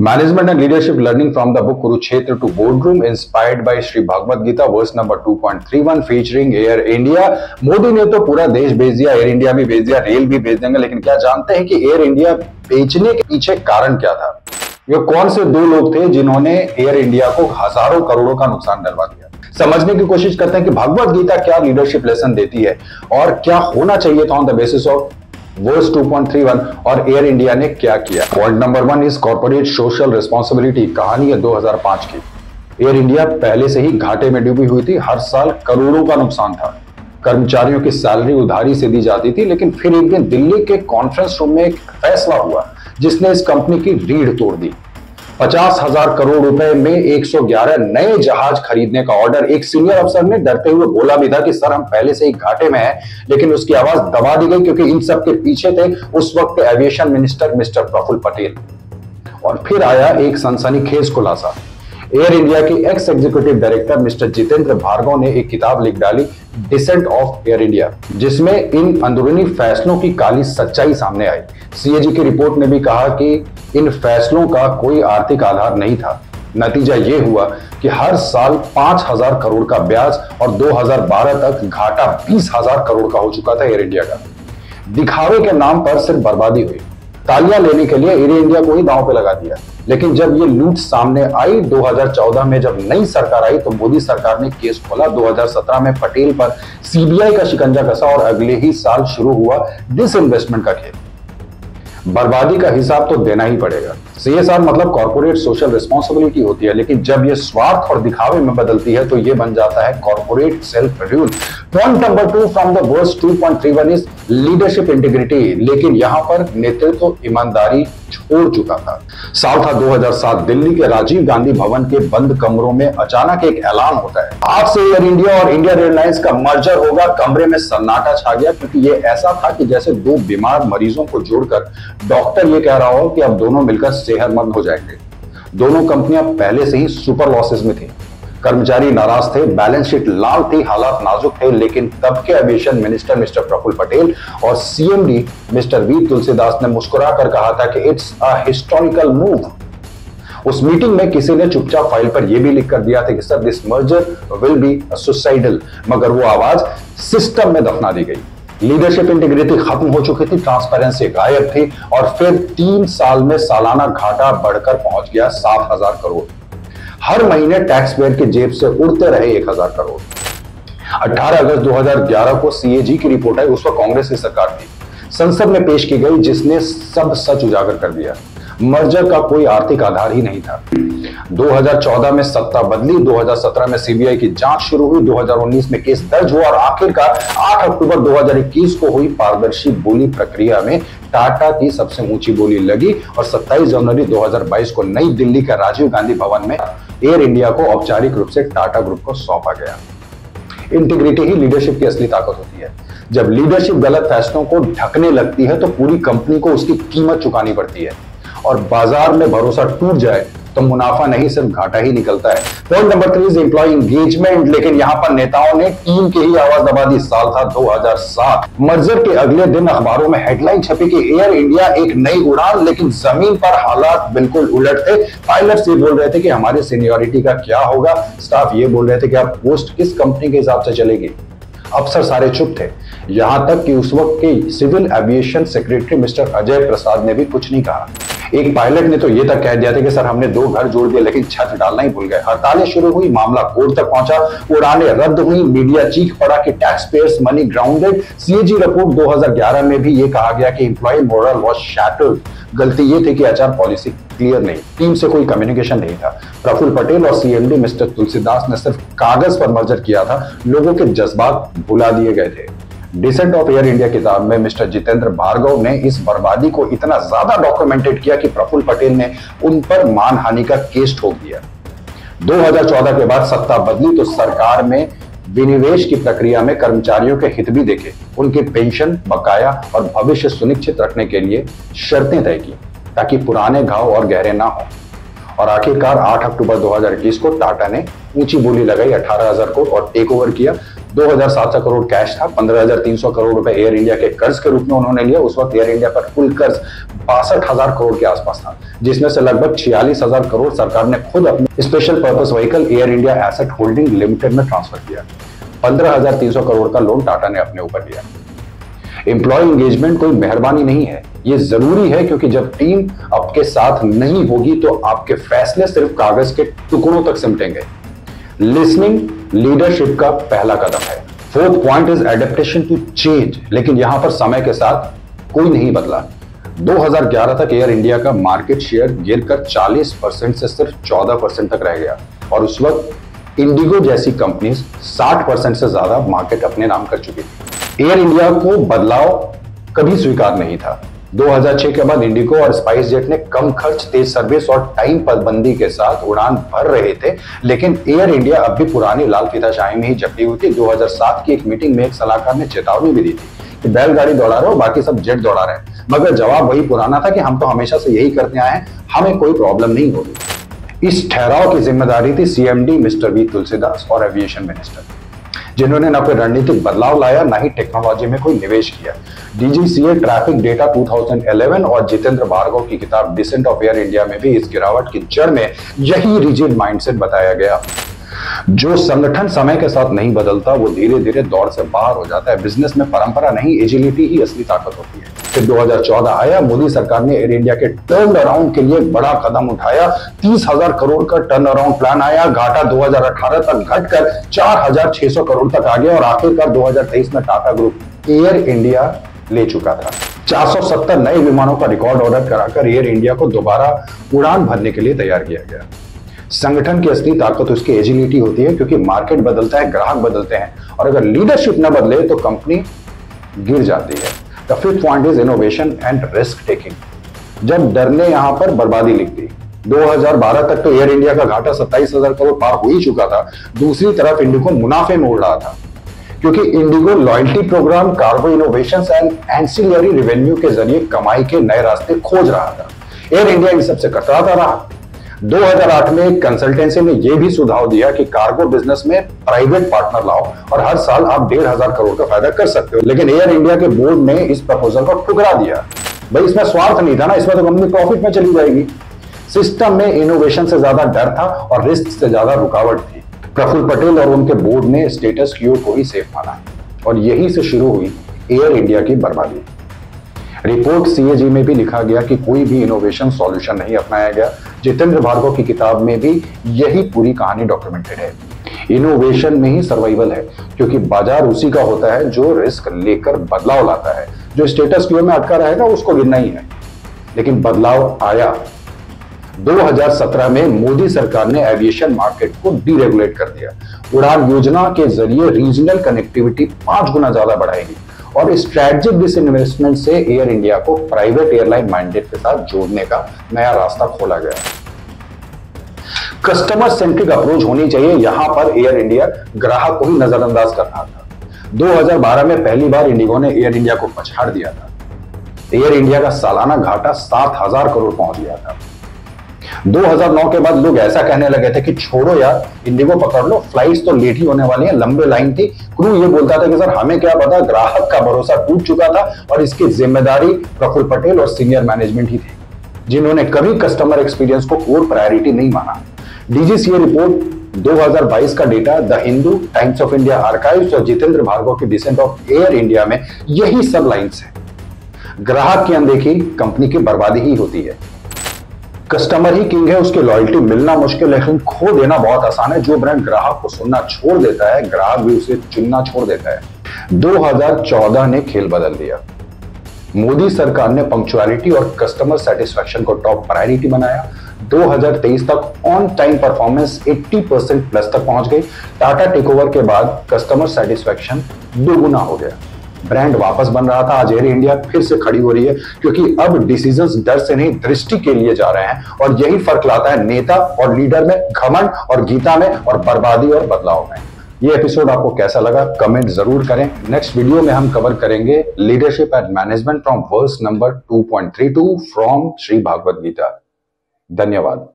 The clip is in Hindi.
Management and leadership learning from the book Kurukshetra to Boardroom inspired by Sri Bhagavad Gita verse number 2.31 featuring Air India। Modi ने तो पूरा देश भेज दिया, एयर इंडिया भी भेज दिया, रेल भी भेज देंगे, लेकिन क्या जानते हैं कि एयर इंडिया बेचने के पीछे कारण क्या था? ये कौन से दो लोग थे जिन्होंने एयर इंडिया को हजारों करोड़ों का नुकसान डलवा दिया? समझने की कोशिश करते हैं कि भगवत गीता क्या लीडरशिप लेसन देती है और क्या होना चाहिए था on the basis of verse 2.31 और एयर इंडिया ने क्या किया। Point number 1 is corporate social responsibility. कहानी है 2005 की। एयर इंडिया पहले से ही घाटे में डूबी हुई थी, हर साल करोड़ों का नुकसान था। कर्मचारियों की सैलरी उधारी से दी जाती थी, लेकिन फिर एक दिन दिल्ली के कॉन्फ्रेंस रूम में एक फैसला हुआ जिसने इस कंपनी की रीढ़ तोड़ दी। 50,000 करोड़ रुपए में 111 नए जहाज खरीदने का ऑर्डर। एक सीनियर अफसर ने डरते हुए बोला भी था कि सर हम पहले से ही घाटे में हैं, लेकिन उसकी आवाज दबा दी गई क्योंकि इन सब के पीछे थे उस वक्त aviation minister mister Praful Patel. और फिर आया एक सनसनीखेज खुलासा। एयर इंडिया के ex executive director mister Jitendra Bhargava ने एक किताब लिख डाली, डिसेंट ऑफ एयर इंडिया, जिसमें इन अंदरूनी फैसलों की काली सच्चाई सामने आई। सीएजी की रिपोर्ट ने भी कहा कि इन फैसलों का कोई आर्थिक आधार नहीं था। नतीजा यह हुआ कि हर साल 5,000 करोड़ का ब्याज और 2012 तक घाटा 20,000 करोड़ का हो चुका था एयर इंडिया का। दिखावे के नाम पर सिर्फ बर्बादी हुई। तालियां लेने के लिए एयर इंडिया को ही दांव पे लगा दिया। लेकिन जब ये लूट सामने आई 2014 में, जब नई सरकार आई तो मोदी सरकार ने केस खोला। 2017 में पटेल पर सीबीआई का शिकंजा कसा और अगले ही साल शुरू हुआ डिसइन्वेस्टमेंट का खेल। बर्बादी का हिसाब तो देना ही पड़ेगा। सीएसआर मतलब कॉर्पोरेट सोशल रिस्पॉन्सिबिलिटी होती है, लेकिन जब ये स्वार्थ और दिखावे में बदलती है तो ये बन जाता है corporate self rule. Point number 2 from the verse 2.31 is leadership integrity. लेकिन यहां पर नेतृत्व ईमानदारी छोड़ चुका था। साल था 2007। दिल्ली के राजीव गांधी भवन के बंद कमरों में अचानक एक ऐलान होता है, आज से एयर इंडिया और इंडियन एयरलाइंस का मर्जर होगा। कमरे में सन्नाटा छा गया, क्योंकि ये ऐसा था कि जैसे दो बीमार मरीजों को जोड़कर डॉक्टर ये कह रहा हो कि अब दोनों मिलकर सेहतमंद हो जाएंगे। दोनों कंपनियां पहले से ही सुपर लॉसेस में थी, कर्मचारी नाराज थे, बैलेंस शीट लाल थी, हालात नाजुक थे। लेकिन तब के aviation minister mister Praful Patel और सीएमडी मिस्टर वी तुलसीदास ने मुस्कुरा कर कहा था कि इट्स अ हिस्टोरिकल मूव। उस मीटिंग में किसी ने चुपचाप फाइल पर यह भी लिख कर दिया था कि sir this merger will be suicidal, मगर वो आवाज सिस्टम में दफना दी गई। लीडरशिप इंटीग्रिटी खत्म हो चुकी थी, ट्रांसपेरेंसी गायब थी और फिर 3 साल में सालाना घाटा बढ़कर पहुंच गया 7,000 करोड़। हर महीने टैक्स पेयर की जेब से उड़ते रहे 1,000 करोड़। 18 अगस्त 2011 को सीएजी की रिपोर्ट आई। उस वक्त कांग्रेस की सरकार थी, संसद में पेश की गई, जिसने सब सच उजागर कर दिया। मर्जर का कोई आर्थिक आधार ही नहीं था। 2014 में सत्ता बदली, 2017 में सीबीआई की जांच शुरू हुई, 2019 में केस दर्ज हुआ और आखिरकार 8 अक्टूबर 2021 को हुई पारदर्शी बोली प्रक्रिया में टाटा की सबसे ऊंची बोली लगी और 27 जनवरी 2022 को नई दिल्ली के राजीव गांधी भवन में एयर इंडिया को औपचारिक रूप से टाटा ग्रुप को सौंपा गया। इंटीग्रिटी ही लीडरशिप की असली ताकत होती है। जब लीडरशिप गलत फैसलों को ढकने लगती है तो पूरी कंपनी को उसकी कीमत चुकानी पड़ती है और बाजार में भरोसा टूट जाए तो मुनाफा नहीं सिर्फ घाटा ही निकलता है। Point number 3 is employ engagement. लेकिन यहां पर नेताओं ने टीम की ही आवाज दबा दी। साल था 2007। मर्जर के अगले दिन अखबारों में हेडलाइन छपी कि एयर इंडिया एक नई उड़ान, लेकिन जमीन पर हालात बिल्कुल उलट थे। पायलट्स ये बोल रहे थे कि हमारे सीनियरिटी का क्या होगा, स्टाफ ये बोल रहे थे कि आप पोस्ट किस कंपनी के हिसाब से चलेगी। अफसर सारे चुप थे, यहां तक कि उस वक्त के civil aviation secretary mister Ajay Prasad ने भी कुछ नहीं कहा। एक पायलट ने तो ये तक कह दिया था कि सर हमने 2 घर जोड़ दिए लेकिन छत डालना ही भूल गए। हड़तालें शुरू हुई, मामला कोर्ट तक पहुंचा, उड़ानें रद्द हुई, मीडिया चीख पड़ा कि tax payers money grounded. CAG report 2011 में भी ये कहा गया कि एम्प्लॉय मोरल वाज शैटर्ड। गलती ये थी कि एचआर पॉलिसी क्लियर नहीं, टीम से कोई कम्युनिकेशन नहीं था। प्रफुल्ल पटेल और सीएमडी मिस्टर तुलसीदास ने सिर्फ कागज पर मर्जर किया था, लोगों के जज्बात भुला दिए गए थे। डिसेंट ऑफ एयर इंडिया किताब में मिस्टर जितेंद्र भार्गव ने इस बर्बादी को इतना ज्यादा डॉक्यूमेंटेड किया कि प्रफुल्ल पटेल ने उन पर मानहानि का केस ठोक दिया। 2014 के बाद सत्ता बदली तो सरकार में विनिवेश की प्रक्रिया में कर्मचारियों के हित भी देखे, उनके पेंशन, बकाया और भविष्य सुनिश्चित रखने के लिए शर्तें तय की ताकि पुराने घाव और गहरे ना हो। और आखिरकार 8 अक्टूबर 2021 को टाटा ने ऊंची बोली लगाई 18,000 करोड़ और टेक ओवर किया। 2,700 करोड़ कैश था, 15,300 करोड़ रुपए एयर इंडिया के कर्ज के रूप में उन्होंने लिया। उस वक्त एयर इंडिया पर कुल कर्ज 62,000 करोड़ के आसपास था, जिसमें से लगभग 46,000 करोड़ सरकार ने खुद अपने special purpose vehicle air India asset holding limited में ट्रांसफर किया। 15,300 करोड़ का लोन टाटा ने अपने ऊपर लिया। एम्प्लॉय एंगेजमेंट कोई मेहरबानी नहीं है, ये जरूरी है, क्योंकि जब टीम आपके साथ नहीं होगी तो आपके फैसले सिर्फ कागज के टुकड़ों तक सिमटेंगे। लिसनिंग लीडरशिप का पहला कदम है। Fourth point is adaptation to change. लेकिन यहां पर समय के साथ कोई नहीं बदला। 2011 तक एयर इंडिया का मार्केट शेयर गिरकर 40% से सिर्फ 14% तक रह गया, और उस वक्त इंडिगो जैसी कंपनी 60% से ज्यादा मार्केट अपने नाम कर चुकी थी। एयर इंडिया को बदलाव कभी स्वीकार नहीं था। 2006 के बाद इंडिगो और स्पाइस जेट ने कम खर्च, तेज सर्विस और टाइम पाबंदी के साथ उड़ान भर रहे थे, लेकिन एयर इंडिया अब भी पुरानी लाल फीताशाही में ही जकड़ी हुई थी। 2007 की एक मीटिंग में एक सलाहकार ने चेतावनी भी दी थी कि बैलगाड़ी दौड़ा रहे हो, बाकी सब जेट दौड़ा रहे हैं, मगर जवाब वही पुराना था कि हम तो हमेशा से यही करते आए हैं, हमें कोई प्रॉब्लम नहीं होगी। इस ठहराव की जिम्मेदारी थी सीएमडी मिस्टर वी तुलसीदास और एविएशन मिनिस्टर, जिन्होंने ना कोई रणनीतिक बदलाव लाया, ना ही टेक्नोलॉजी में कोई निवेश किया। डीजीसीए ट्रैफिक डेटा 2011 और जितेंद्र भार्गव की किताब डिसेंट ऑफ एयर इंडिया में भी इस गिरावट की जड़ में यही रिजिड माइंडसेट बताया गया। जो संगठन समय के साथ नहीं बदलता वो धीरे धीरे दौड़ से बाहर हो जाता है। बिजनेस में परंपरा नहीं, एजिलिटी ही असली ताकत होती है। फिर 2014 आया, मोदी सरकार ने एयर इंडिया के टर्न अराउंड के लिए बड़ा कदम उठाया। 30,000 करोड़ का टर्न अराउंड प्लान आया। घाटा 2018 तक घटकर 4,600 करोड़ तक आ गया, और आखिरकार 2023 में टाटा ग्रुप एयर इंडिया ले चुका था। 470 नए विमानों का रिकॉर्ड ऑर्डर कराकर एयर इंडिया को दोबारा उड़ान भरने के लिए तैयार किया गया। संगठन की असली ताकत उसकी एजिलिटी होती है, क्योंकि मार्केट बदलता है, ग्राहक बदलते हैं, और अगर लीडरशिप न बदले तो कंपनी गिर जाती है। The fifth point is innovation and risk taking. जब डर ने यहां पर बर्बादी लिख दी। 2012 तक तो एयर इंडिया का घाटा 27,000 करोड़ पार हो ही चुका था। दूसरी तरफ इंडिगो मुनाफे में उड़ रहा था, क्योंकि IndiGo loyalty programme, cargo innovation and ancillary revenue के जरिए कमाई के नए रास्ते खोज रहा था। एयर इंडिया इन सबसे कतराता रहा। 2008 में एक कंसल्टेंसी ने यह भी सुझाव दिया कि कार्गो बिजनेस में प्राइवेट पार्टनर लाओ और हर साल आप 1,500 करोड़ का फायदा कर सकते हो, लेकिन एयर इंडिया के बोर्ड ने इस प्रपोजल को ठुकरा दिया। भाई इसमें स्वार्थ नहीं था ना, इसमें तो कंपनी प्रॉफिट में चली जाएगी। सिस्टम में इनोवेशन से ज्यादा डर था और रिस्क से ज्यादा रुकावट थी। प्रफुल्ल पटेल और उनके बोर्ड ने स्टेटस क्यू को ही सेफ माना, और यहीं से शुरू हुई एयर इंडिया की बर्बादी। रिपोर्ट सीएजी में भी लिखा गया कि कोई भी इनोवेशन सॉल्यूशन नहीं अपनाया गया। जितेंद्र भार्गव की किताब में भी यही पूरी कहानी डॉक्यूमेंटेड है। इनोवेशन में ही सर्वाइवल है, क्योंकि बाजार उसी का होता है जो रिस्क लेकर बदलाव लाता है। जो स्टेटस क्यू में अटका रहेगा उसको गिरना ही है। लेकिन बदलाव आया। 2017 में मोदी सरकार ने एविएशन मार्केट को डीरेगुलेट कर दिया। उड़ान योजना के जरिए रीजनल कनेक्टिविटी 5 गुना ज्यादा बढ़ाएगी, और स्ट्रेटेजिक डिसइन्वेस्टमेंट से एयर इंडिया को प्राइवेट एयरलाइन मैंडेट के साथ जोड़ने का नया रास्ता खोला गया। कस्टमर सेंट्रिक अप्रोच होनी चाहिए। यहां पर एयर इंडिया ग्राहक को ही नजरअंदाज कर रहा था। 2012 में पहली बार इंडिगो ने एयर इंडिया को पछाड़ दिया था। एयर इंडिया का सालाना घाटा 7,000 करोड़ पहुंच गया था। 2009 के बाद लोग ऐसा कहने लगे थे कि छोड़ो यार, इंडिगो पकड़ लो, फ्लाइट्स तो लेट ही होने वाली हैं, लंबे लाइन थी। क्रू ये बोलता था कि सर हमें क्या पता, ग्राहक का भरोसा टूट चुका था, और इसकी जिम्मेदारी प्रफुल्ल पटेल और सीनियर मैनेजमेंट ही थी, जिन्होंने कभी कस्टमर एक्सपीरियंस को कोर प्रायोरिटी नहीं माना। डीजीसीए रिपोर्ट 2022 का data, the Hindu, times of India archives और जितेंद्र भार्गव की डिसेंट ऑफ एयर इंडिया में यही सब लाइन्स है। ग्राहक की अनदेखी कंपनी की बर्बादी ही होती है। कस्टमर ही किंग है, उसकी लॉयल्टी मिलना मुश्किल है, लेकिन खो देना बहुत आसान है। जो ब्रांड ग्राहक को सुनना छोड़ देता है, ग्राहक भी उसे चुनना छोड़ देता है। 2014 ने खेल बदल दिया। मोदी सरकार ने पंक्चुअलिटी और कस्टमर सेटिस्फैक्शन को टॉप प्रायोरिटी बनाया। 2023 तक ऑन टाइम परफॉर्मेंस 80% प्लस तक पहुंच गई। टाटा टेकओवर के बाद कस्टमर सेटिस्फैक्शन दोगुना हो गया। ब्रांड वापस बन रहा था। आज एयर इंडिया फिर से खड़ी हो रही है, क्योंकि अब डिसीजंस डर से नहीं दृष्टि के लिए जा रहे हैं, और यही फर्क लाता है नेता और लीडर में, घमंड और गीता में, और बर्बादी और बदलाव में। ये एपिसोड आपको कैसा लगा कमेंट जरूर करें। नेक्स्ट वीडियो में हम कवर करेंगे leadership and management from verse number 2.32 from Shri Bhagavad Gita. धन्यवाद।